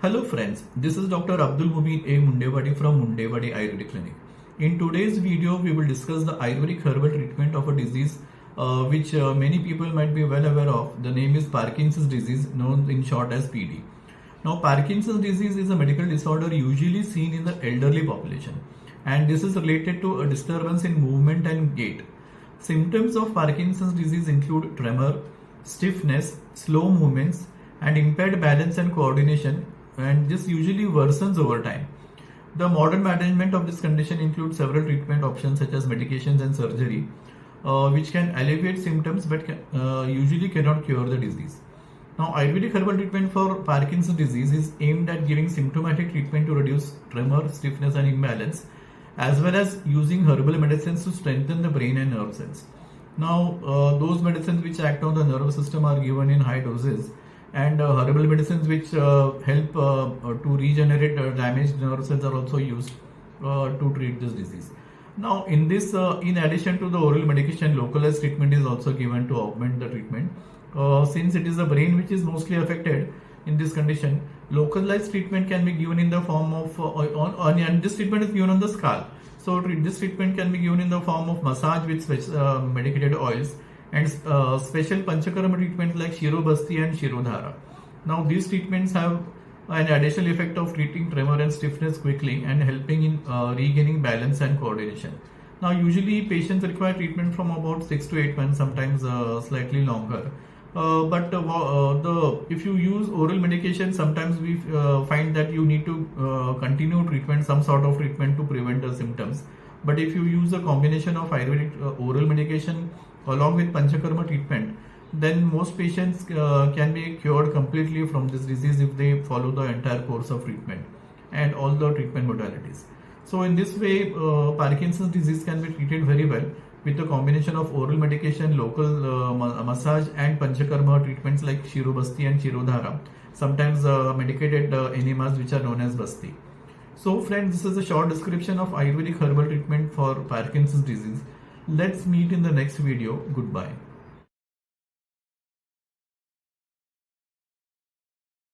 Hello friends, this is Dr. Abdul Mubin A. Mundewadi from Mundewadi Ayurvedic Clinic. In today's video, we will discuss the Ayurvedic herbal treatment of a disease which many people might be well aware of. The name is Parkinson's disease, known in short as PD. Now, Parkinson's disease is a medical disorder usually seen in the elderly population, and this is related to a disturbance in movement and gait. Symptoms of Parkinson's disease include tremor, stiffness, slow movements, and impaired balance and coordination, and this usually worsens over time. The modern management of this condition includes several treatment options such as medications and surgery, which can alleviate symptoms but usually cannot cure the disease. Now, Ayurvedic herbal treatment for Parkinson's disease is aimed at giving symptomatic treatment to reduce tremor, stiffness, and imbalance, as well as using herbal medicines to strengthen the brain and nerve cells. Now, those medicines which act on the nervous system are given in high doses, and herbal medicines which help to regenerate damaged nerve cells are also used to treat this disease. Now, in this, in addition to the oral medication, localized treatment is also given to augment the treatment. Since it is the brain which is mostly affected in this condition, localized treatment can be given in the form of, and this treatment is given on the scalp. So, this treatment can be given in the form of massage with medicated oils, and special Panchakarma treatments like Shirobhasti and Shirodhara. Now, these treatments have an additional effect of treating tremor and stiffness quickly and helping in regaining balance and coordination. Now, usually patients require treatment from about 6 to 8 months, sometimes slightly longer. If you use oral medication, sometimes we find that you need to continue treatment, some sort of treatment to prevent the symptoms. But if you use a combination of Ayurvedic oral medication along with Panchakarma treatment, then most patients can be cured completely from this disease if they follow the entire course of treatment and all the treatment modalities. So in this way, Parkinson's disease can be treated very well with a combination of oral medication, local massage, and Panchakarma treatments like Shirobhasti and Shirodhara, sometimes medicated enemas which are known as Basti. So friends, this is a short description of Ayurvedic herbal treatment for Parkinson's disease. Let's meet in the next video. Goodbye.